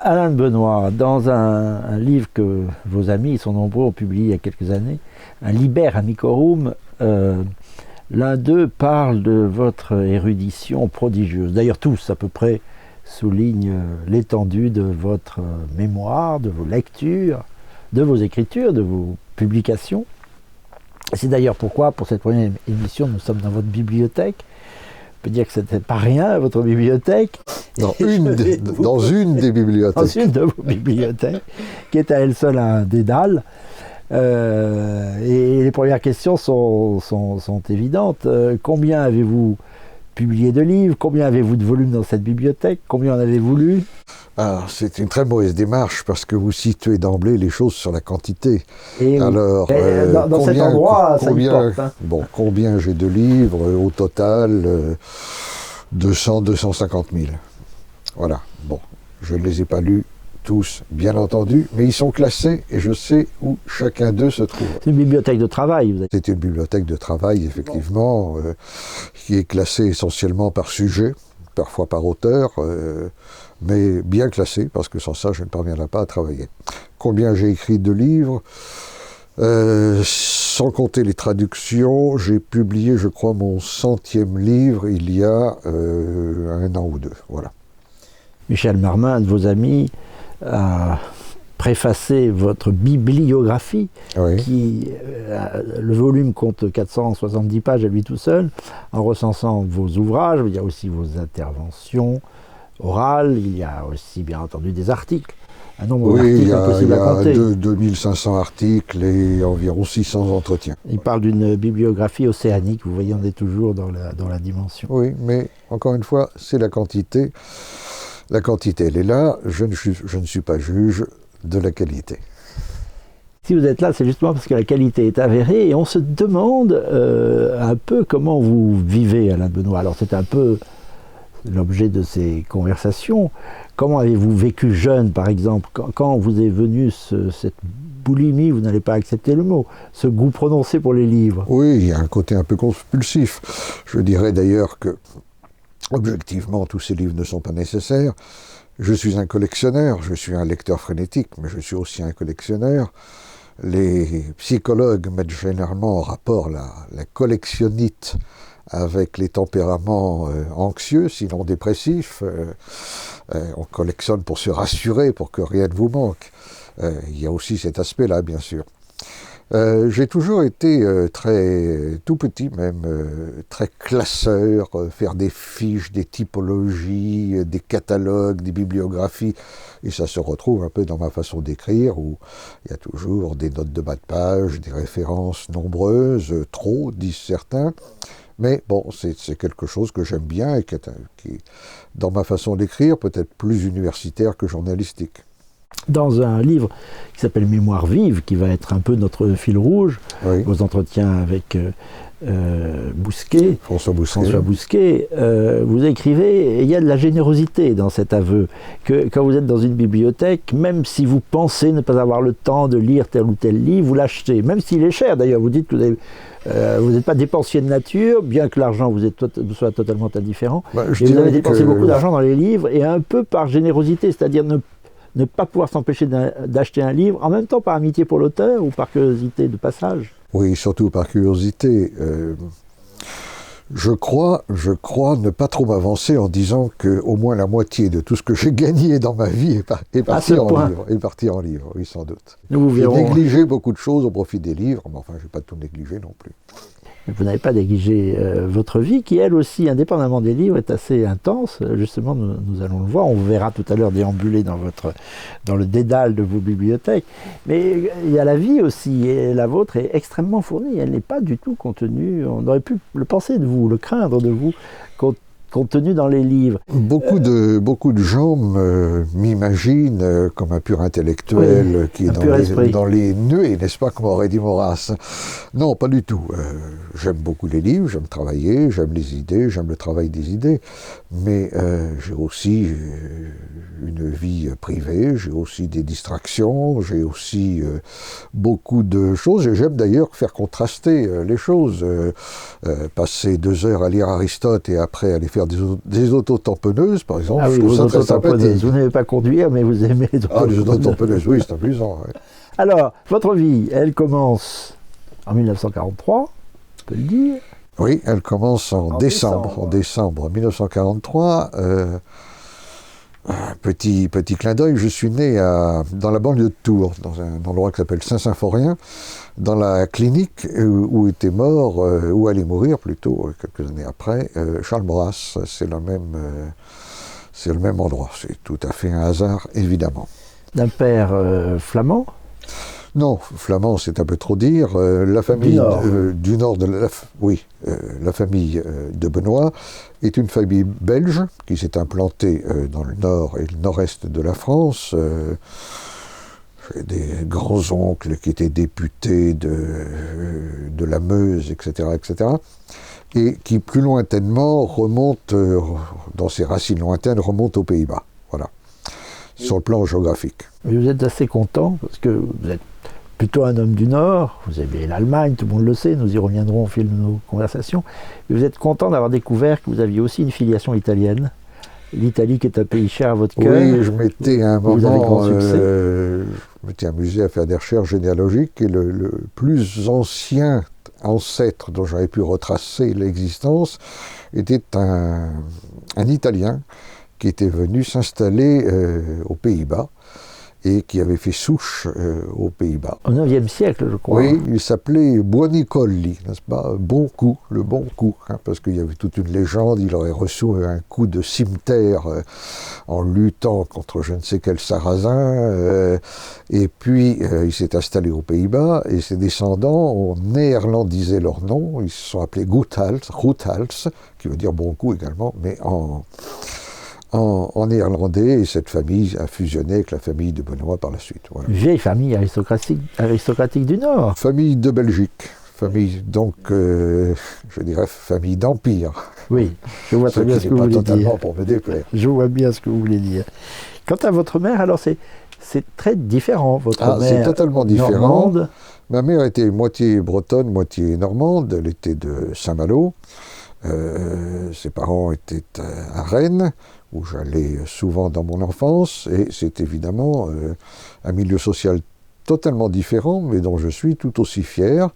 Alain de Benoist, dans un livre que vos amis, ils sont nombreux, ont publié il y a quelques années, un Liber Amicorum, l'un d'eux parle de votre érudition prodigieuse. D'ailleurs, tous, à peu près, soulignent l'étendue de votre mémoire, de vos lectures, de vos écritures, de vos publications. C'est d'ailleurs pourquoi, pour cette première émission, nous sommes dans votre bibliothèque. On peut dire que ce n'était pas rien, votre bibliothèque. Dans une des bibliothèques. Dans une de vos bibliothèques, qui est à elle seule un dédale. Et les premières questions sont évidentes. Combien avez-vous publié de livres? Combien avez-vous de volumes dans cette bibliothèque? Combien en avez-vous lu? Alors, c'est une très mauvaise démarche parce que vous situez d'emblée les choses sur la quantité. Et alors, dans cet endroit, ça importe. Hein. Bon, combien j'ai de livres? Au total, 250 000. Voilà. Bon, je ne les ai pas lus tous, bien entendu, mais ils sont classés et je sais où chacun d'eux se trouve. C'est une bibliothèque de travail. C'est une bibliothèque de travail, effectivement, qui est classée essentiellement par sujet, parfois par auteur, mais bien classée, parce que sans ça, je ne parviendrai pas à travailler. Combien j'ai écrit de livres? Sans compter les traductions, j'ai publié, je crois, mon 100e livre il y a 1 an ou 2. Voilà. Michel Marmin, un de vos amis, a préfacé votre bibliographie, Oui. qui, le volume compte 470 pages à lui tout seul, en recensant vos ouvrages. Il y a aussi vos interventions orales, il y a aussi bien entendu des articles. Un nombre d'articles impossible à compter. Il y a 2500 articles et environ 600 entretiens. Il parle d'une bibliographie océanique, vous voyez, on est toujours dans la dimension. Oui, mais encore une fois, c'est la quantité. La quantité, elle est là, je ne suis pas juge de la qualité. Si vous êtes là, c'est justement parce que la qualité est avérée et on se demande un peu comment vous vivez, Alain de Benoist. Alors c'est un peu l'objet de ces conversations. Comment avez-vous vécu jeune, par exemple, quand vous est venu cette boulimie, vous n'allez pas accepter le mot, ce goût prononcé pour les livres? Oui, il y a un côté un peu compulsif. Je dirais d'ailleurs que, objectivement, tous ces livres ne sont pas nécessaires. Je suis un collectionneur, je suis un lecteur frénétique, mais je suis aussi un collectionneur. Les psychologues mettent généralement en rapport la collectionnite avec les tempéraments anxieux, sinon dépressifs. On collectionne pour se rassurer, pour que rien ne vous manque. Il y a aussi cet aspect-là, bien sûr. J'ai toujours été tout petit même, très classeur, faire des fiches, des typologies, des catalogues, des bibliographies, et ça se retrouve un peu dans ma façon d'écrire, où il y a toujours des notes de bas de page, des références nombreuses, trop, disent certains, mais bon, c'est quelque chose que j'aime bien et qui, dans ma façon d'écrire, peut-être plus universitaire que journalistique. Dans un livre qui s'appelle Mémoire vive, qui va être un peu notre fil rouge, oui. Vos entretiens avec Bousquet, François Bousquet, vous écrivez, et il y a de la générosité dans cet aveu, que quand vous êtes dans une bibliothèque, même si vous pensez ne pas avoir le temps de lire tel ou tel livre, vous l'achetez, même s'il est cher d'ailleurs. Vous dites que vous n'êtes pas dépensier de nature, bien que l'argent vous soit totalement indifférent, et vous avez dépensé beaucoup d'argent dans les livres, et un peu par générosité, c'est-à-dire ne pas pouvoir s'empêcher d'acheter un livre, en même temps par amitié pour l'auteur ou par curiosité de passage. Oui, surtout par curiosité. Je crois ne pas trop m'avancer en disant qu'au moins la moitié de tout ce que j'ai gagné dans ma vie est parti en livre, oui, sans doute. J'ai négligé beaucoup de choses au profit des livres, mais enfin, je n'ai pas tout négligé non plus. Vous n'avez pas négligé votre vie, qui elle aussi, indépendamment des livres, est assez intense. Justement, nous allons le voir. On vous verra tout à l'heure déambuler dans le dédale de vos bibliothèques. Mais il y a la vie aussi, et la vôtre est extrêmement fournie. Elle n'est pas du tout contenue. On aurait pu le penser de vous, le craindre de vous, contenu dans les livres. Beaucoup de gens m'imaginent comme un pur intellectuel, oui, qui est dans les nuées, n'est-ce pas, comme aurait dit Maurras. Non, pas du tout. J'aime beaucoup les livres, j'aime travailler, j'aime les idées, j'aime le travail des idées, mais j'ai aussi une vie privée, j'ai aussi des distractions, j'ai aussi beaucoup de choses, et j'aime d'ailleurs faire contraster les choses. Passer 2 heures à lire Aristote et après aller faire conduire des autotamponneuses, par exemple. Ah oui, je trouve les ça très autotamponneuses. sympathique. Vous n'aimez pas conduire, mais vous aimez les Ah, les autotamponneuses. autotamponneuses, oui, c'est amusant. Ouais. Alors, votre vie, elle commence en 1943, on peut le dire. Oui, elle commence en décembre. En décembre 1943. Petit clin d'œil, je suis né dans la banlieue de Tours, dans un endroit qui s'appelle Saint-Symphorien, dans la clinique où était mort, où allait mourir plutôt, quelques années après, Charles Maurras. C'est le même endroit. C'est tout à fait un hasard, évidemment. D'un père flamand. Non, flamand, c'est un peu trop dire. La famille du nord de la famille de Benoît est une famille belge qui s'est implantée dans le nord et le nord-est de la France. Des grands-oncles qui étaient députés de la Meuse, etc., etc., et qui plus lointainement remontent, dans ses racines lointaines, remontent aux Pays-Bas. Voilà, sur le plan géographique. Mais vous êtes assez content, parce que vous êtes plutôt un homme du Nord, vous aimez l'Allemagne, tout le monde le sait, nous y reviendrons au fil de nos conversations, et vous êtes content d'avoir découvert que vous aviez aussi une filiation italienne. L'Italie qui est un pays cher à votre cœur. Oui, je m'étais à un moment, je m'étais amusé à faire des recherches généalogiques, et le plus ancien ancêtre dont j'avais pu retracer l'existence était un Italien qui était venu s'installer aux Pays-Bas, et qui avait fait souche aux Pays-Bas. Au IXe siècle, je crois. Oui, il s'appelait Buonicolli, n'est-ce pas? Bon coup, le bon coup, hein, parce qu'il y avait toute une légende, il aurait reçu un coup de cimeterre en luttant contre je ne sais quel sarrasin, et puis il s'est installé aux Pays-Bas, et ses descendants ont néerlandisé leur nom, ils se sont appelés Goethals, qui veut dire bon coup également, mais en néerlandais, et cette famille a fusionné avec la famille de Benoît par la suite. Voilà. Vieille famille aristocratique du Nord. Famille de Belgique, famille donc, je dirais, famille d'empire. Oui, je vois très bien ce que vous voulez dire. Pas totalement pour me déplaire. Je vois bien ce que vous voulez dire. Quant à votre mère, alors c'est très différent. Votre mère, c'est totalement différent. Normande. Ma mère était moitié bretonne, moitié normande. Elle était de Saint-Malo. Ses parents étaient à Rennes, où j'allais souvent dans mon enfance, et c'est évidemment un milieu social totalement différent, mais dont je suis tout aussi fier.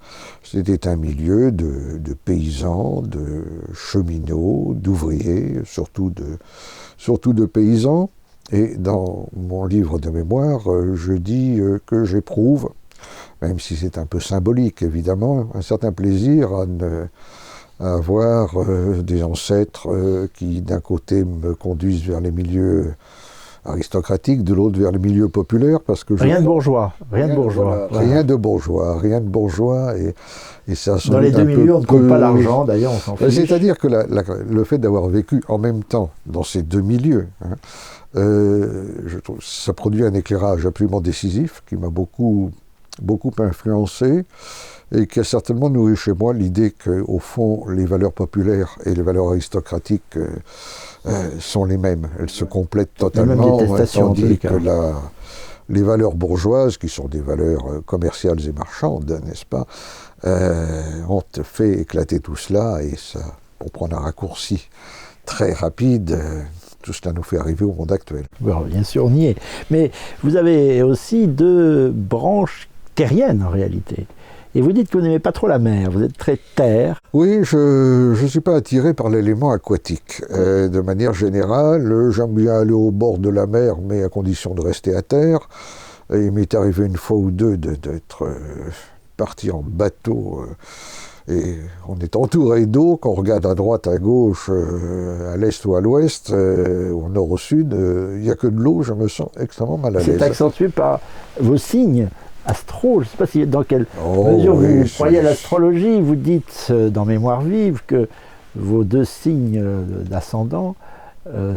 C'était un milieu de paysans, de cheminots, d'ouvriers, surtout de paysans. Et dans mon livre de mémoire, je dis que j'éprouve, même si c'est un peu symbolique évidemment, un certain plaisir à avoir des ancêtres qui d'un côté me conduisent vers les milieux aristocratiques, de l'autre vers les milieux populaires, parce que rien de bourgeois, rien de bourgeois. Voilà. Rien de bourgeois, et ça. Dans les deux milieux, on ne compte pas l'argent, d'ailleurs, on s'en fiche. C'est-à-dire que le fait d'avoir vécu en même temps dans ces deux milieux, hein, je trouve, ça produit un éclairage absolument décisif qui m'a beaucoup influencé, et qui a certainement nourri chez moi l'idée qu'au fond, les valeurs populaires et les valeurs aristocratiques sont les mêmes. Elles se complètent totalement, tandis que les valeurs bourgeoises, qui sont des valeurs commerciales et marchandes, n'est-ce pas, ont fait éclater tout cela, et ça, pour prendre un raccourci très rapide, tout cela nous fait arriver au monde actuel. Bon, bien sûr, on y est. Mais vous avez aussi deux branches terriennes, en réalité. Et vous dites que vous n'aimez pas trop la mer, vous êtes très terre. Oui, je ne suis pas attiré par l'élément aquatique. De manière générale, j'aime bien aller au bord de la mer, mais à condition de rester à terre. Et il m'est arrivé une fois ou deux d'être parti en bateau, et on est entouré d'eau, quand on regarde à droite, à gauche, à l'est ou à l'ouest, au nord, au sud, il n'y a que de l'eau, je me sens extrêmement mal à l'aise. C'est accentué par vos signes astro, je ne sais pas si dans quelle mesure vous croyez à l'astrologie. Vous dites dans Mémoire vive que vos deux signes d'ascendant,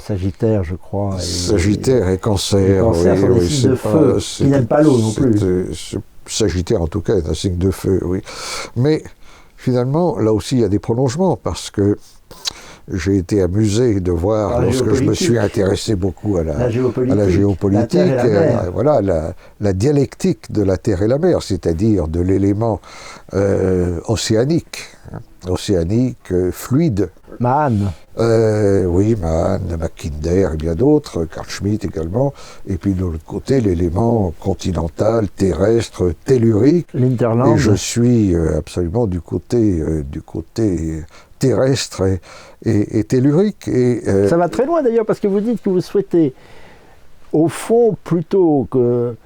Sagittaire, je crois. Sagittaire et Cancer. Cancer sont des signes de feu, qui n'aiment pas l'eau non plus. Sagittaire, en tout cas, est un signe de feu, oui. Mais finalement, là aussi, il y a des prolongements, parce que j'ai été amusé de voir, lorsque je me suis intéressé beaucoup à la géopolitique, voilà, la dialectique de la terre et la mer, c'est-à-dire de l'élément océanique, fluide. Mahan. Oui, Mahan, Mackinder et bien d'autres, Carl Schmitt également, et puis de l'autre côté, l'élément continental, terrestre, tellurique. L'Interland. Et je suis absolument du côté terrestre et tellurique. Ça va très loin d'ailleurs, parce que vous dites que vous souhaitez, au fond, plutôt que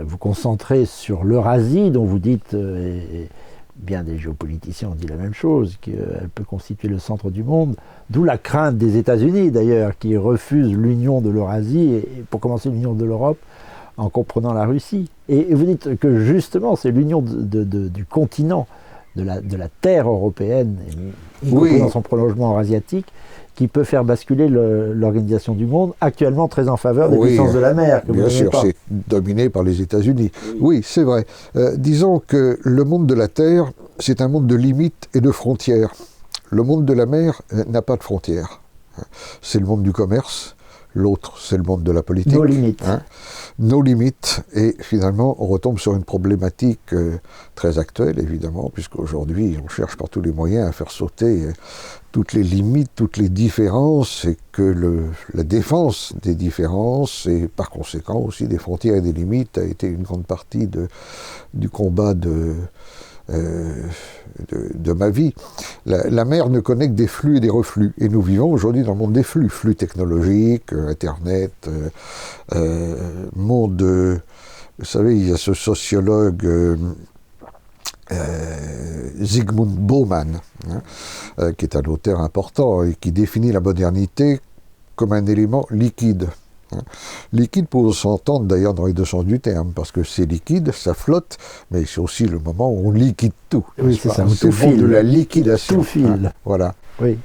vous concentrer sur l'Eurasie, dont vous dites, et bien des géopoliticiens ont dit la même chose, qu'elle peut constituer le centre du monde, d'où la crainte des États-Unis d'ailleurs, qui refusent l'union de l'Eurasie, et pour commencer l'union de l'Europe, en comprenant la Russie. Et vous dites que justement, c'est l'union du continent, de la terre européenne, y compris dans son prolongement eurasiatique, qui peut faire basculer l'organisation du monde, actuellement très en faveur des puissances de la mer. Bien sûr, c'est dominé par les États-Unis. Oui, c'est vrai. Disons que le monde de la terre, c'est un monde de limites et de frontières. Le monde de la mer n'a pas de frontières. C'est le monde du commerce. L'autre, c'est le monde de la politique. Nos limites. Nos limites. Et finalement, on retombe sur une problématique très actuelle, évidemment, puisqu'aujourd'hui, on cherche par tous les moyens à faire sauter toutes les limites, toutes les différences, et que la défense des différences, et par conséquent aussi des frontières et des limites, a été une grande partie du combat de ma vie. La mer ne connaît que des flux et des reflux. Et nous vivons aujourd'hui dans le monde des flux technologiques, Internet, monde... vous savez, il y a ce sociologue Zygmunt Bauman, qui est un auteur important et qui définit la modernité comme un élément liquide. Liquide pour s'entendre d'ailleurs dans les deux sens du terme, parce que c'est liquide, ça flotte, mais c'est aussi le moment où on liquide tout. Oui, c'est ça, c'est le monde de la liquidation. Tout file. Voilà. Oui.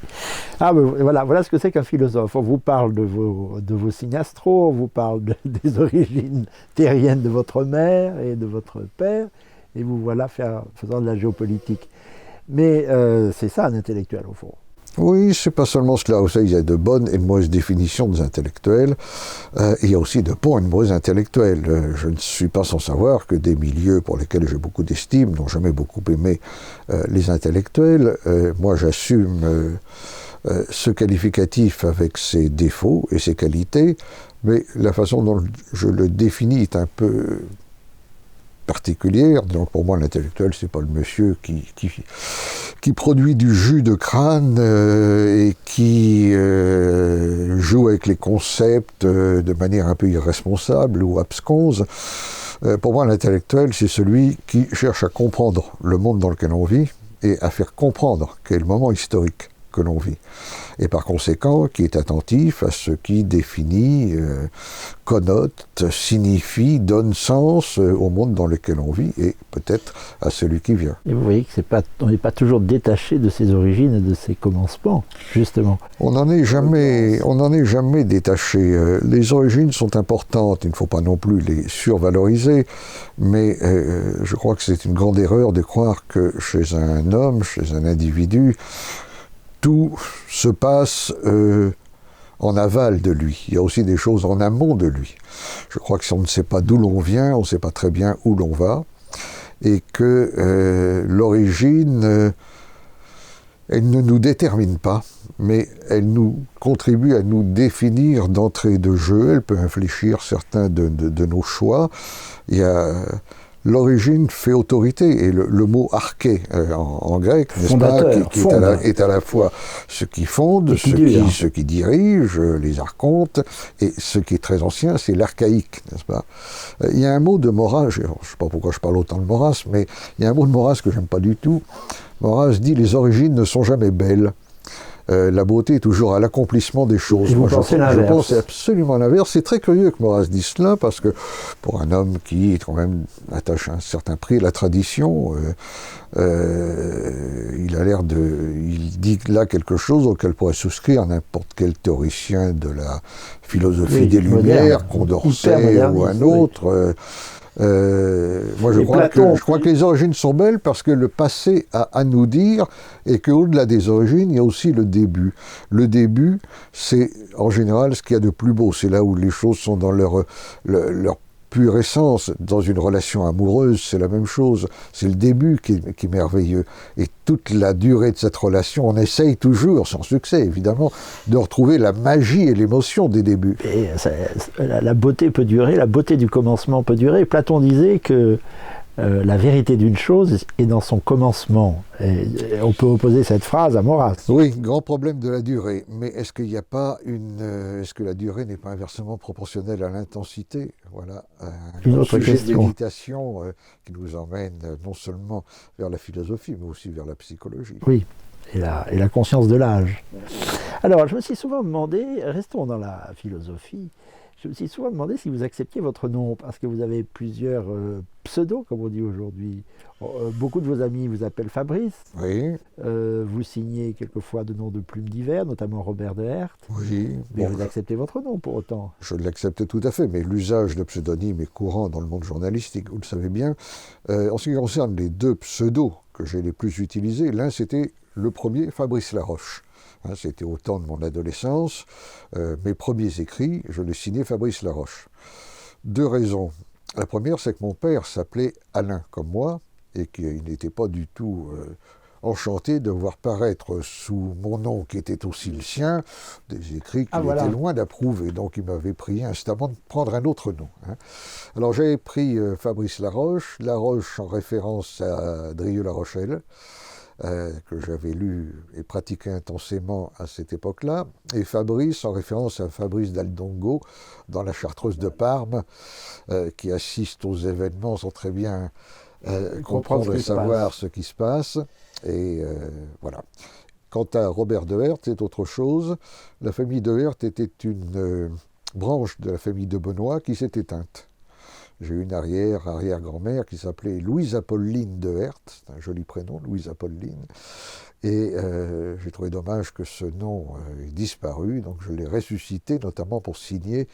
Ah, ben, voilà ce que c'est qu'un philosophe. On vous parle de vos signes astro, on vous parle des origines terriennes de votre mère et de votre père, et vous voilà faisant de la géopolitique. Mais c'est ça un intellectuel au fond. Oui, c'est pas seulement cela. Vous savez, il y a de bonnes et de mauvaises définitions des intellectuels. Il y a aussi de bons et de mauvais intellectuels. Je ne suis pas sans savoir que des milieux pour lesquels j'ai beaucoup d'estime n'ont jamais beaucoup aimé les intellectuels. Moi, j'assume ce qualificatif avec ses défauts et ses qualités, mais la façon dont je le définis est un peu particulière. Donc pour moi, l'intellectuel, c'est pas le monsieur qui produit du jus de crâne et qui joue avec les concepts de manière un peu irresponsable ou absconse. Pour moi, l'intellectuel, c'est celui qui cherche à comprendre le monde dans lequel on vit et à faire comprendre quel est le moment historique que l'on vit. Et par conséquent, qui est attentif à ce qui définit, connote, signifie, donne sens au monde dans lequel on vit et peut-être à celui qui vient. Et vous voyez qu'on n'est pas toujours détaché de ses origines et de ses commencements, justement. On n'en est jamais détaché. Les origines sont importantes, il ne faut pas non plus les survaloriser, mais je crois que c'est une grande erreur de croire que chez un homme, chez un individu, tout se passe en aval de lui. Il y a aussi des choses en amont de lui. Je crois que si on ne sait pas d'où l'on vient, on ne sait pas très bien où l'on va, et que l'origine, elle ne nous détermine pas, mais elle nous contribue à nous définir d'entrée de jeu. Elle peut infléchir certains de nos choix. Il y a... L'origine fait autorité, et le mot arché en grec, n'est-ce pas, qui est à la fois ce qui fonde, ce qui dirige, les archontes, et ce qui est très ancien, c'est l'archaïque, n'est-ce pas. Il y a un mot de Maurras, je ne sais pas pourquoi je parle autant de Maurras, mais il y a un mot de Maurras que j'aime pas du tout. Maurras dit « les origines ne sont jamais belles ». La beauté est toujours à l'accomplissement des choses. Moi, je pense absolument l'inverse. C'est très curieux que Maurras dise cela, parce que pour un homme qui quand même attache un certain prix à la tradition, il dit là quelque chose auquel pourrait souscrire n'importe quel théoricien de la philosophie des Lumières, Condorcet ou un autre. Moi, je crois que les origines sont belles parce que le passé a à nous dire et qu'au-delà des origines, il y a aussi le début. Le début, c'est en général ce qu'il y a de plus beau. C'est là où les choses sont dans leur pure essence. Dans une relation amoureuse, c'est la même chose. C'est le début qui est merveilleux. Et toute la durée de cette relation, on essaye toujours, sans succès évidemment, de retrouver la magie et l'émotion des débuts. Et la beauté peut durer, la beauté du commencement peut durer. Platon disait que la vérité d'une chose est dans son commencement. Et on peut opposer cette phrase à Maurras. Oui, grand problème de la durée. Mais est-ce qu'il n'y a pas est-ce que la durée n'est pas inversement proportionnelle à l'intensité? Voilà, une autre sujet question. de méditation qui nous emmène non seulement vers la philosophie, mais aussi vers la psychologie. Oui, et la conscience de l'âge. Alors, je me suis souvent demandé, restons dans la philosophie, je me suis souvent demandé si vous acceptiez votre nom, parce que vous avez plusieurs pseudos, comme on dit aujourd'hui. Beaucoup de vos amis vous appellent Fabrice. Oui. Vous signez quelquefois de noms de plumes divers, notamment Robert de Herth. Oui. Mais vous acceptez votre nom pour autant. Je l'accepte tout à fait, mais l'usage de pseudonymes est courant dans le monde journalistique, vous le savez bien. En ce qui concerne les deux pseudos que j'ai les plus utilisés, l'un c'était le premier, Fabrice Laroche. C'était au temps de mon adolescence. Mes premiers écrits, je les signais Fabrice Laroche. Deux raisons. La première, c'est que mon père s'appelait Alain, comme moi, et qu'il n'était pas du tout enchanté de voir paraître sous mon nom, qui était aussi le sien, des écrits qu'il était loin d'approuver. Donc il m'avait prié instamment de prendre un autre nom. Alors j'avais pris Fabrice Laroche en référence à Drieux-La Rochelle, que j'avais lu et pratiqué intensément à cette époque-là, et Fabrice en référence à Fabrice d'Aldongo dans la Chartreuse de Parme, qui assiste aux événements sans très bien comprendre et savoir ce qui se passe. Et voilà. Quant à Robert de Herth, c'est autre chose. La famille de Herth était une branche de la famille de Benoît qui s'est éteinte. J'ai une arrière-grand-mère qui s'appelait Louise Apolline de Herth, c'est un joli prénom, Louise Apolline, et j'ai trouvé dommage que ce nom ait disparu, donc je l'ai ressuscité, notamment pour signer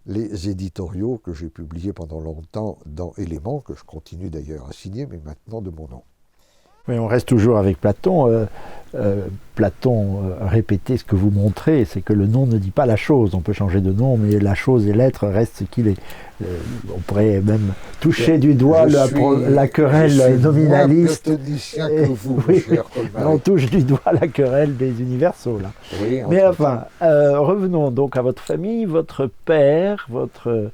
les éditoriaux que j'ai publiés pendant longtemps dans Éléments, que je continue d'ailleurs à signer, mais maintenant de mon nom. Oui, on reste toujours avec Platon. Platon répétait ce que vous montrez, c'est que le nom ne dit pas la chose. On peut changer de nom, mais la chose et l'être restent ce qu'il est. On pourrait même toucher du doigt la querelle nominaliste. Que vous, oui, cher Colmar. on touche du doigt la querelle des universaux, là. Oui, mais enfin, revenons donc à votre famille. Votre père, votre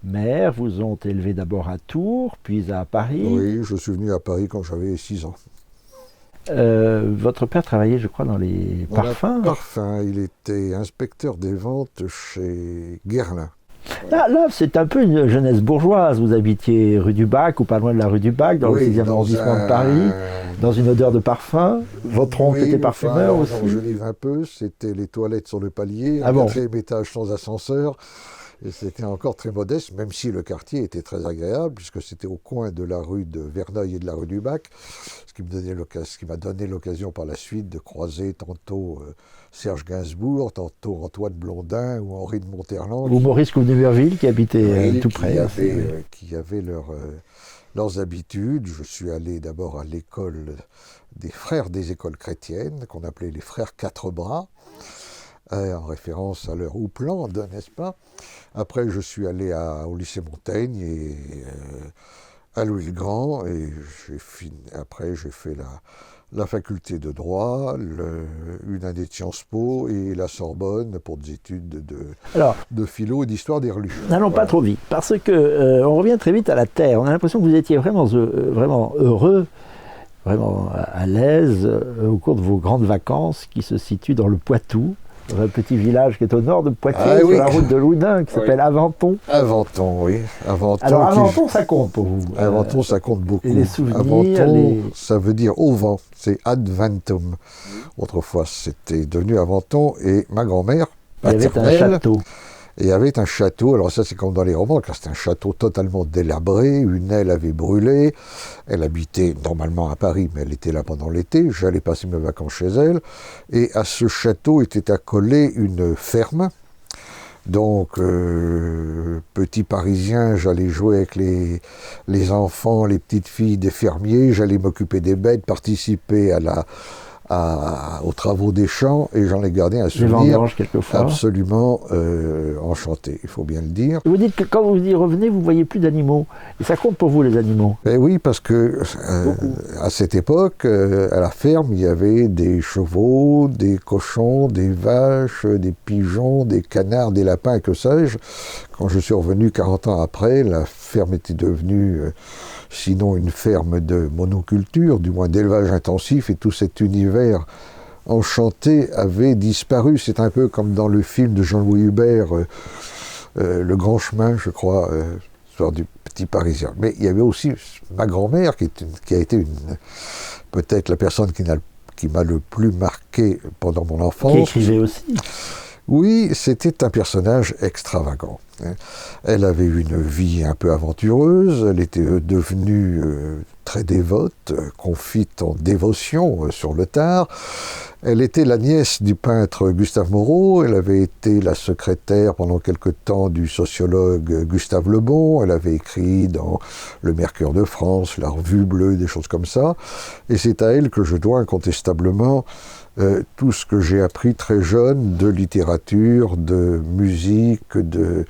mère vous ont élevé d'abord à Tours, puis à Paris. Oui, je suis venu à Paris quand j'avais 6 ans. Votre père travaillait, je crois, dans les parfums. Parfums, il était inspecteur des ventes chez Guerlain. Là, c'est un peu une jeunesse bourgeoise. Vous habitiez rue du Bac, ou pas loin de la rue du Bac, dans le 6e arrondissement de Paris, dans une odeur de parfum. Votre oncle était parfumeur aussi. Je livre un peu, c'était les toilettes sur le palier, un 4e étage sans ascenseur. Et c'était encore très modeste, même si le quartier était très agréable, puisque c'était au coin de la rue de Verneuil et de la rue du Bac, ce qui m'a donné l'occasion par la suite de croiser tantôt Serge Gainsbourg, tantôt Antoine Blondin ou Henri de Monterland. Ou Maurice Couve-de-Murville, qui habitait tout près. Qui avaient leurs habitudes. Je suis allé d'abord à l'école des frères des écoles chrétiennes, qu'on appelait les frères Quatre Bras, en référence à leur houppelande, n'est-ce pas? Après, je suis allé au lycée Montaigne et à Louis-le-Grand, et après j'ai fait la faculté de droit, une année de Sciences Po et la Sorbonne pour des études de philo et d'histoire des religions. N'allons pas trop vite, parce que on revient très vite à la terre. On a l'impression que vous étiez vraiment heureux, vraiment à l'aise au cours de vos grandes vacances qui se situent dans le Poitou, dans un petit village qui est au nord de Poitiers, sur la route de Loudun, qui s'appelle Aventon. Aventon, oui. Alors Aventon, ça compte pour vous. Aventon, ça compte beaucoup. Et les souvenirs, Aventon, ça veut dire au vent, c'est adventum. Autrefois, c'était devenu Aventon, et ma grand-mère paternelle... Il y avait un château. Et il y avait un château, alors ça c'est comme dans les romans, car c'était un château totalement délabré, une aile avait brûlé, elle habitait normalement à Paris, mais elle était là pendant l'été, j'allais passer mes vacances chez elle, et à ce château était accolée une ferme Donc, petit Parisien, j'allais jouer avec les enfants, les petites filles des fermiers, j'allais m'occuper des bêtes, participer aux travaux des champs, et j'en ai gardé un souvenir absolument enchanté, il faut bien le dire. Vous dites que quand vous y revenez, vous ne voyez plus d'animaux. Et ça compte pour vous, les animaux? Ben oui, parce que à cette époque, à la ferme, il y avait des chevaux, des cochons, des vaches, des pigeons, des canards, des lapins, que sais-je. Quand je suis revenu 40 ans après, la ferme était devenue... sinon une ferme de monoculture, du moins d'élevage intensif, et tout cet univers enchanté avait disparu. C'est un peu comme dans le film de Jean-Louis Hubert, Le Grand Chemin, je crois, l'histoire du petit Parisien. Mais il y avait aussi ma grand-mère, qui a été peut-être la personne qui m'a le plus marqué pendant mon enfance. Qui écrivait aussi. Oui, c'était un personnage extravagant. Elle avait une vie un peu aventureuse, elle était devenue très dévote, confite en dévotion sur le tard. Elle était la nièce du peintre Gustave Moreau, elle avait été la secrétaire pendant quelque temps du sociologue Gustave Le Bon, elle avait écrit dans Le Mercure de France, La Revue Bleue, des choses comme ça. Et c'est à elle que je dois incontestablement tout ce que j'ai appris très jeune de littérature, de musique, de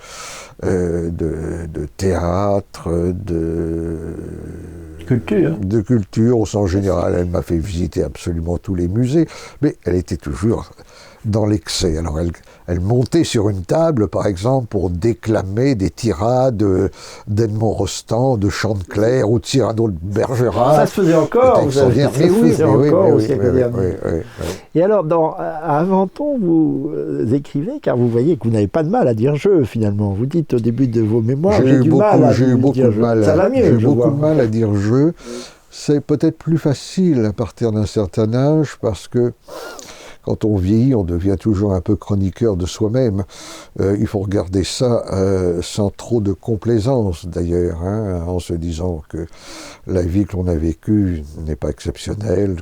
théâtre, de culture au sens général. Elle m'a fait visiter absolument tous les musées, mais elle était toujours dans l'excès. Alors elle montait sur une table, par exemple, pour déclamer des tirades d'Edmond Rostand, de Chantecler ou de Cyrano de Bergerac. Ça se faisait encore, Et alors, à Aventon, vous écrivez, car vous voyez que vous n'avez pas de mal à dire « je », finalement. Vous dites au début de vos mémoires, j'ai eu beaucoup de mal. Ça va mieux, j'ai beaucoup de mal à dire « je ». C'est peut-être plus facile à partir d'un certain âge, parce que quand on vieillit, on devient toujours un peu chroniqueur de soi-même. Il faut regarder ça sans trop de complaisance, d'ailleurs, en se disant que la vie que l'on a vécue n'est pas exceptionnelle,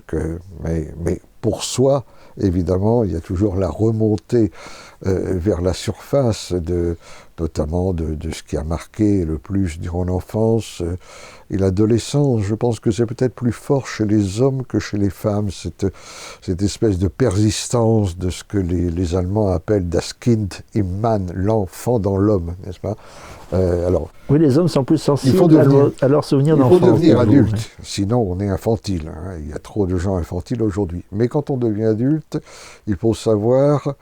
mais pour soi, évidemment, il y a toujours la remontée vers la surface, notamment de ce qui a marqué le plus durant l'enfance et l'adolescence. Je pense que c'est peut-être plus fort chez les hommes que chez les femmes, cette espèce de persistance de ce que les Allemands appellent das Kind im Mann, l'enfant dans l'homme, n'est-ce pas? Oui, les hommes sont plus sensibles à leurs souvenirs d'enfance. Il faut devenir adulte, sinon on est infantile. Il y a trop de gens infantiles aujourd'hui. Mais quand on devient adulte, il faut savoir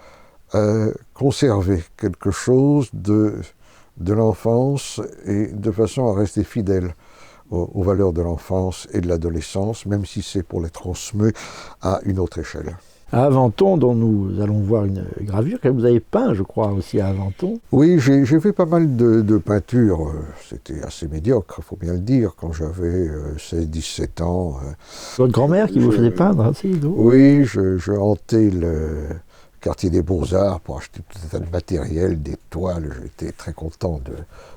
conserver quelque chose de l'enfance, et de façon à rester fidèle aux valeurs de l'enfance et de l'adolescence, même si c'est pour les transmettre à une autre échelle. À Aventon, dont nous allons voir une gravure que vous avez peint, je crois, aussi à Aventon. Oui, j'ai fait pas mal de peintures. C'était assez médiocre, il faut bien le dire, quand j'avais 16-17 ans. Votre grand-mère qui vous faisait peindre, Oui, je hantais le quartier des Beaux-Arts pour acheter tout un tas de matériel, des toiles. J'étais très content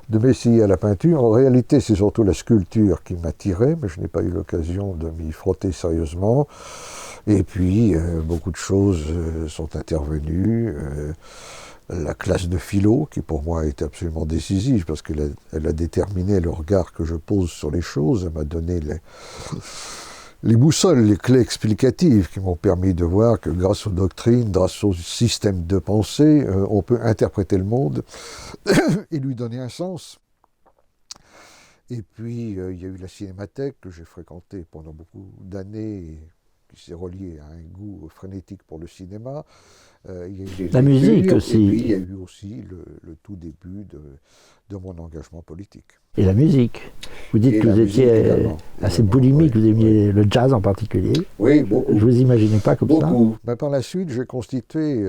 de m'essayer à la peinture. En réalité, c'est surtout la sculpture qui m'attirait, mais je n'ai pas eu l'occasion de m'y frotter sérieusement. Et puis, beaucoup de choses sont intervenues. La classe de philo, qui pour moi a été absolument décisive, parce qu'elle a déterminé le regard que je pose sur les choses. Elle m'a donné les boussoles, les clés explicatives qui m'ont permis de voir que grâce aux doctrines, grâce au système de pensée, on peut interpréter le monde et lui donner un sens. Et puis, il y a eu la Cinémathèque que j'ai fréquentée pendant beaucoup d'années, qui s'est reliée à un goût frénétique pour le cinéma. La musique aussi. Et puis, il y a eu aussi le tout début de mon engagement politique. Et la musique. Vous dites que vous étiez assez boulimique, vous aimiez le jazz en particulier. Oui, beaucoup. Je ne vous imaginais pas comme ça. Ben, par la suite, j'ai constitué,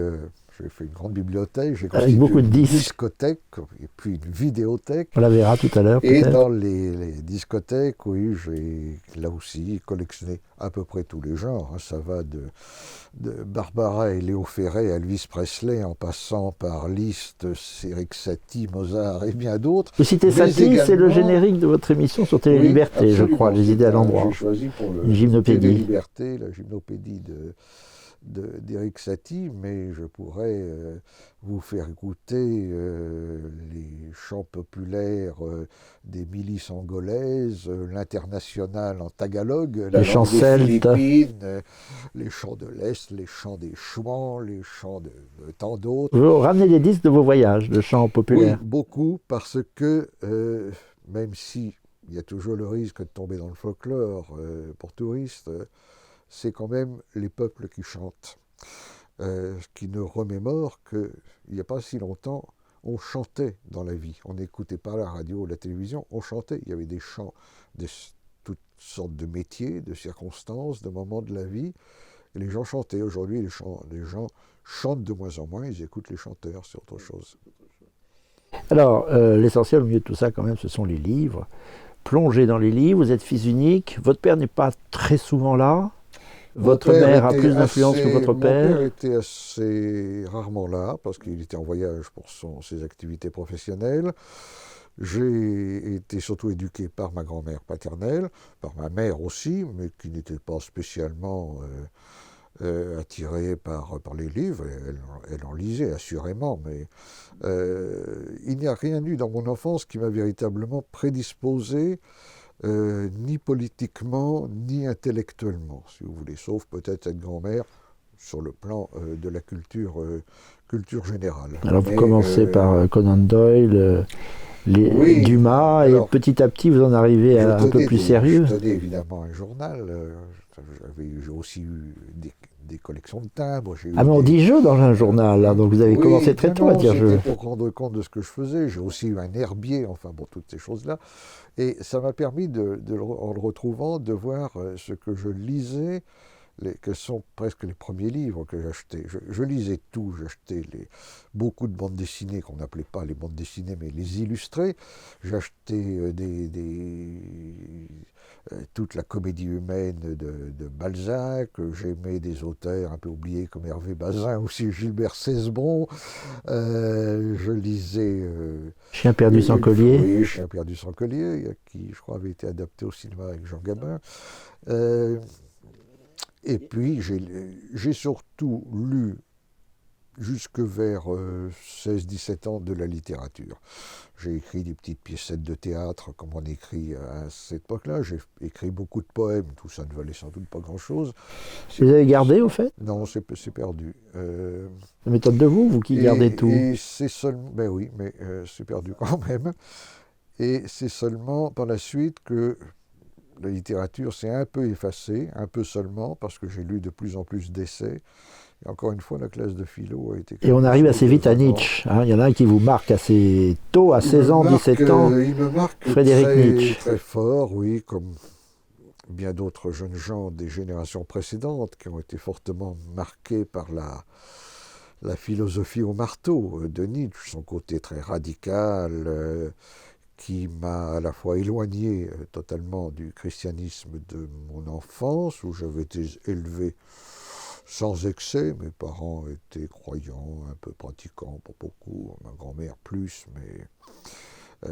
j'ai fait une grande bibliothèque, j'ai constitué avec beaucoup de disques, une discothèque et puis une vidéothèque. On la verra tout à l'heure. Et dans les discothèques, oui, j'ai là aussi collectionné à peu près tous les genres. Ça va de Barbara et Léo Ferré à Elvis Presley, en passant par Liszt, Eric Satie, Mozart et bien d'autres. Vous citez Satie, c'est le générique de votre émission sur Télé Liberté, je crois, Les idées à l'endroit. J'ai choisi pour une gymnopédie. Télé Liberté, la gymnopédie d'Éric Satie, mais je pourrais vous faire écouter les chants populaires des milices angolaises, l'international en tagalog, la chants langue des celtes, Philippines, les chants de l'Est, les chants des Chouans, les chants de tant d'autres. vous ramenez des disques de vos voyages, de chants Oui, populaires. beaucoup, parce que même si il y a toujours le risque de tomber dans le folklore pour touristes, c'est quand même les peuples qui chantent, qui nous remémorent qu'il n'y a pas si longtemps, on chantait dans la vie. On n'écoutait pas la radio ou la télévision, on chantait. Il y avait des chants de toutes sortes de métiers, de circonstances, de moments de la vie. Et les gens chantaient. Aujourd'hui, les gens chantent de moins en moins, ils écoutent les chanteurs, c'est autre chose. Alors, l'essentiel au milieu de tout ça, quand même, ce sont les livres. Plongez dans les livres, vous êtes fils unique, votre père n'est pas très souvent là, votre mère a plus d'influence que votre père. Mon père était assez rarement là, parce qu'il était en voyage pour ses activités professionnelles. J'ai été surtout éduqué par ma grand-mère paternelle, par ma mère aussi, mais qui n'était pas spécialement attirée par les livres. Elle en lisait assurément, mais il n'y a rien eu dans mon enfance qui m'a véritablement prédisposé, ni politiquement, ni intellectuellement, si vous voulez, sauf peut-être cette grand-mère sur le plan de la culture générale. Alors vous commencez par Conan Doyle, oui, Dumas, alors, et petit à petit vous en arrivez à un peu plus sérieux. Je tenais évidemment un journal, j'ai aussi eu des collections de timbres. Ah mais on dit jeu dans un journal, hein, donc vous avez commencé très tôt à dire jeu. Pour rendre compte de ce que je faisais, j'ai aussi eu un herbier, enfin bon, toutes ces choses-là. Et ça m'a permis, en le retrouvant, de voir ce que je lisais, que sont presque les premiers livres que j'achetais. Je lisais tout, j'achetais beaucoup de bandes dessinées, qu'on n'appelait pas les bandes dessinées, mais les illustrés. J'achetais toute la comédie humaine de Balzac. J'aimais des auteurs un peu oubliés comme Hervé Bazin, aussi Gilbert Cesbron. Je lisais... Chien perdu sans collier. Oui, Chien perdu sans collier, qui, je crois, avait été adapté au cinéma avec Jean Gabin. Et puis, j'ai surtout lu, jusque vers 16-17 ans, de la littérature. J'ai écrit des petites piècettes de théâtre, comme on écrit à cette époque-là. J'ai écrit beaucoup de poèmes, tout ça ne valait sans doute pas grand-chose. Vous les avez gardés, au fait? Non, c'est perdu. Ça m'étonne de vous qui gardez tout. Et c'est seulement... Ben oui, mais c'est perdu quand même. Et c'est seulement par la suite que... La littérature s'est un peu effacée, un peu seulement, parce que j'ai lu de plus en plus d'essais. Et encore une fois, la classe de philo a été... Et on arrive assez vite à Nietzsche. Hein. Il y en a un qui vous marque assez tôt, à 16 ans, 17 ans. Il me marque Frédéric Nietzsche. Très fort, oui, comme bien d'autres jeunes gens des générations précédentes qui ont été fortement marqués par la philosophie au marteau de Nietzsche, son côté très radical, qui m'a à la fois éloigné totalement du christianisme de mon enfance, où j'avais été élevé sans excès. Mes parents étaient croyants, un peu pratiquants pour beaucoup, ma grand-mère plus, mais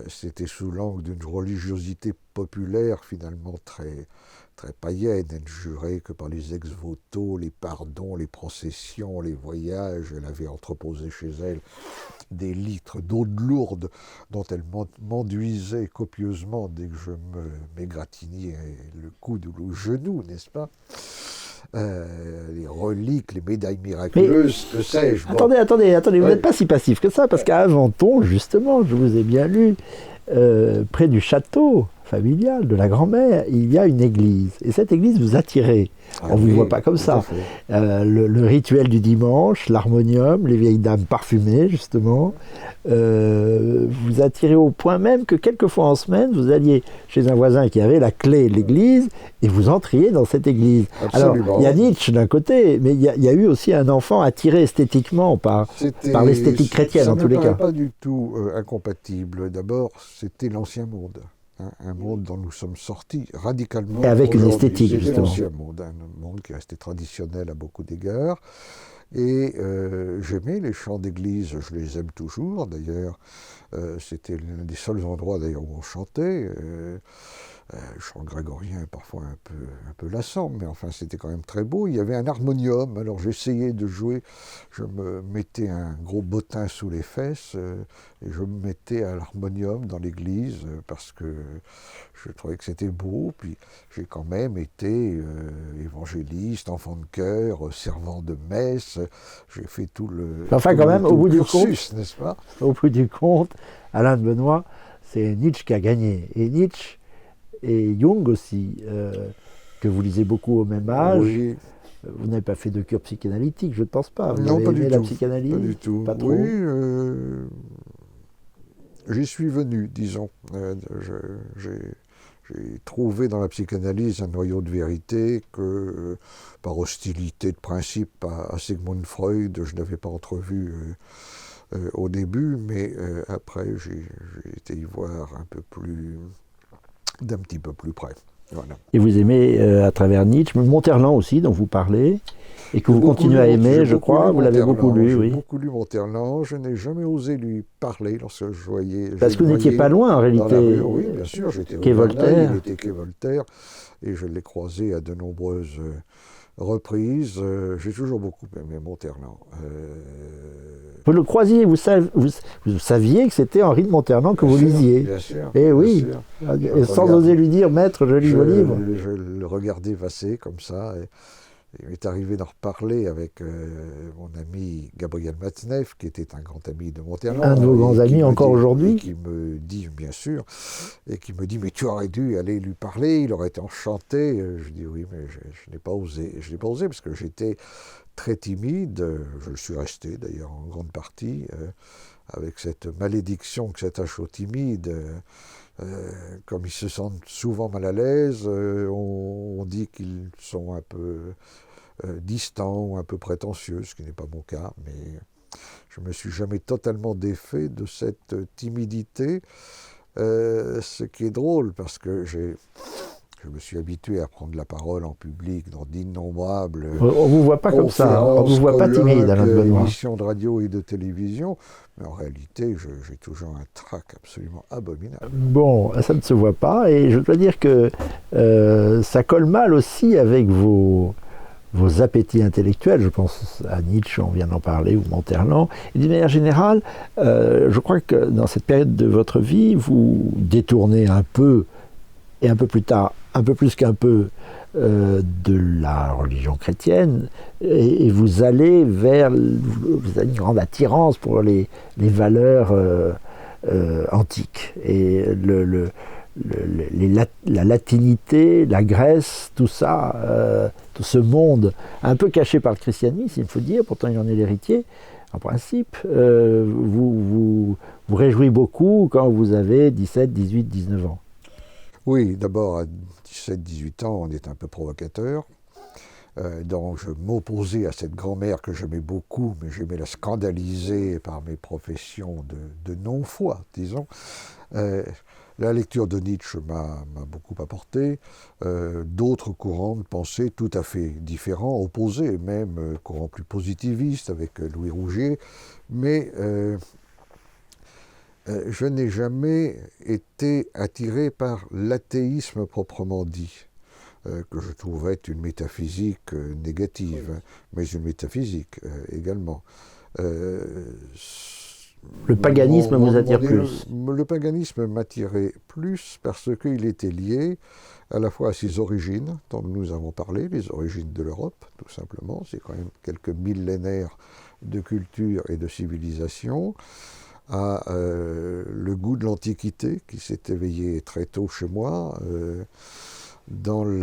c'était sous l'angle d'une religiosité populaire finalement très, très païenne. Elle jurait que par les ex-voto, les pardons, les processions, les voyages, elle avait entreposé chez elle des litres d'eau lourde dont elle m'enduisait copieusement dès que je m'égratignais le coude ou le genou, n'est-ce pas? Les reliques, les médailles miraculeuses, que sais-je. Attendez, vous n'êtes pas si passif que ça, parce qu'à Aventon, justement, je vous ai bien lu, près du château familial de la grand-mère, il y a une église. Et cette église vous attirait. On ne vous voit pas comme ça. Le rituel du dimanche, l'harmonium, les vieilles dames parfumées, justement, vous attirez au point même que quelquefois en semaine, vous alliez chez un voisin qui avait la clé de l'église et vous entriez dans cette église. Absolument. Alors, il y a Nietzsche d'un côté, mais il y a eu aussi un enfant attiré esthétiquement par l'esthétique chrétienne, en tous les cas. Ça ne me paraît pas du tout incompatible. D'abord, c'était l'ancien monde. Un monde dont nous sommes sortis radicalement. Et avec une esthétique, justement. L'ancien monde, un monde qui restait traditionnel à beaucoup d'égards. Et j'aimais les chants d'église, je les aime toujours d'ailleurs. C'était l'un des seuls endroits d'ailleurs où on chantait. Le chant grégorien est parfois un peu lassant, mais enfin c'était quand même très beau. Il y avait un harmonium, alors j'essayais de jouer, je me mettais un gros bottin sous les fesses et je me mettais à l'harmonium dans l'église parce que je trouvais que c'était beau. Puis j'ai quand même été évangéliste, enfant de chœur, servant de messe, j'ai fait tout le Enfin, quand même, au bout du compte, n'est-ce pas? Au bout du compte, Alain de Benoît, c'est Nietzsche qui a gagné. Et Nietzsche et Jung aussi, que vous lisez beaucoup au même âge. Oui. Vous n'avez pas fait de cure psychanalytique, je ne pense pas. Vous Non, avez pas aimé du la tout. psychanalyse? Pas du tout. Pas trop. Oui, j'y suis venu, disons. J'ai trouvé dans la psychanalyse un noyau de vérité que, par hostilité de principe à Sigmund Freud, je n'avais pas entrevu au début, mais après j'ai été y voir d'un petit peu plus près. Voilà. Et vous aimez à travers Nietzsche, Monterland aussi, dont vous parlez, et que vous continuez à aimer, je crois. Vous l'avez beaucoup lu, oui. J'ai beaucoup lu Monterland. Je n'ai jamais osé lui parler lorsque je voyais. Parce que vous n'étiez pas loin, en réalité. Oui, bien sûr. J'étais quai Voltaire. Il était quai Voltaire. Et je l'ai croisé à de nombreuses reprises. J'ai toujours beaucoup aimé Monterland. Vous le croisiez, vous saviez que c'était Henri de Monterland que vous lisiez. Bien sûr. Et oui, et sans oser lui dire, maître, je lis vos livres. Je le regardais passer comme ça. Et il m'est arrivé d'en reparler avec mon ami Gabriel Matzneff, qui était un grand ami de Monterland. Un de vos grands amis encore aujourd'hui. Qui me dit, bien sûr, et qui me dit, mais tu aurais dû aller lui parler, il aurait été enchanté. Je dis, oui, mais je n'ai pas osé. Je n'ai pas osé parce que j'étais très timide. Je le suis resté, d'ailleurs, en grande partie, avec cette malédiction que s'attache aux timides. Comme ils se sentent souvent mal à l'aise, on dit qu'ils sont un peu distants ou un peu prétentieux, ce qui n'est pas mon cas, mais je ne me suis jamais totalement défait de cette timidité, ce qui est drôle parce que je me suis habitué à prendre la parole en public dans d'innombrables on ne vous voit pas comme ça, on ne vous voit pas timide, Alain de Benoît. Émissions de radio et de télévision, mais en réalité, j'ai toujours un trac absolument abominable. Bon, ça ne se voit pas, et je dois dire que ça colle mal aussi avec vos appétits intellectuels. Je pense à Nietzsche, on vient d'en parler, ou Monterland. Et d'une manière générale, je crois que dans cette période de votre vie, vous détournez un peu, et un peu plus tard, un peu plus qu'un peu, de la religion chrétienne, et vous allez vers, vous avez une grande attirance pour les valeurs antiques, et la latinité, la Grèce, tout ça, tout ce monde un peu caché par le christianisme, il faut dire, pourtant il en est l'héritier, en principe, vous réjouit beaucoup quand vous avez 17, 18, 19 ans. Oui, d'abord à 17, 18 ans, on est un peu provocateur. Donc je m'opposais à cette grand-mère que j'aimais beaucoup, mais j'aimais la scandaliser par mes professions de non-foi, disons. La lecture de Nietzsche m'a beaucoup apporté. D'autres courants de pensée tout à fait différents, opposés, même courants plus positivistes avec Louis Rougier. Mais je n'ai jamais été attiré par l'athéisme proprement dit, que je trouvais être une métaphysique négative, mais une métaphysique également. Le paganisme vous attire plus? Le paganisme m'attirait plus parce qu'il était lié à la fois à ses origines, dont nous avons parlé, les origines de l'Europe, tout simplement. C'est quand même quelques millénaires de culture et de civilisation, à le goût de l'Antiquité qui s'est éveillé très tôt chez moi, Vous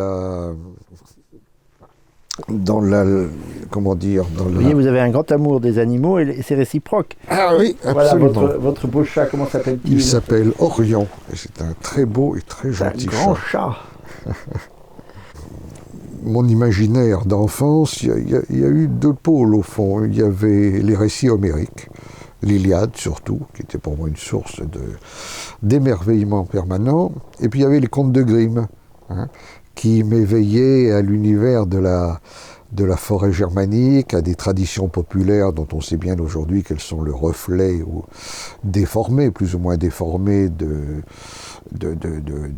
voyez, vous avez un grand amour des animaux et c'est réciproque. Ah oui, absolument. Voilà, votre beau chat, comment s'appelle-t-il? Il s'appelle Orion, et c'est un très beau et très gentil chat. Un grand chat. Mon imaginaire d'enfance, il y a eu deux pôles au fond. Il y avait les récits homériques, l'Iliade surtout, qui était pour moi une source d'émerveillement permanent, et puis il y avait les contes de Grimm, qui m'éveillaient à l'univers de de la forêt germanique à des traditions populaires dont on sait bien aujourd'hui qu'elles sont le reflet ou déformées, plus ou moins déformées de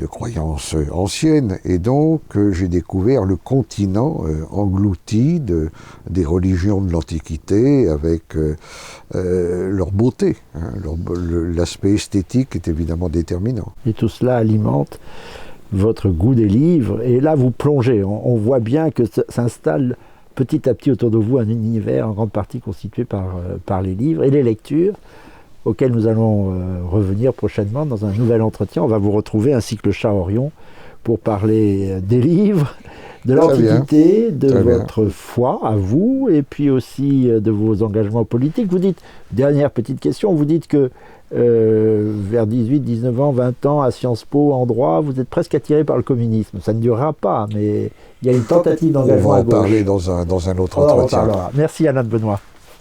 croyances anciennes. Et donc j'ai découvert le continent englouti des religions de l'Antiquité avec leur beauté. Hein. L'aspect esthétique est évidemment déterminant. Et tout cela alimente votre goût des livres, et là vous plongez, on voit bien que s'installe petit à petit autour de vous un univers en grande partie constitué par les livres et les lectures, auxquels nous allons revenir prochainement dans un nouvel entretien. On va vous retrouver ainsi que le chat Orion pour parler des livres, de l'Antiquité, de votre foi à vous, et puis aussi de vos engagements politiques. Vous dites, dernière petite question, vous dites que vers 18, 19 ans, 20 ans, à Sciences Po, en droit, vous êtes presque attiré par le communisme. Ça ne durera pas, mais il y a une tentative d'engagement à gauche. On va en parler dans un autre entretien. Merci Alain de Benoît.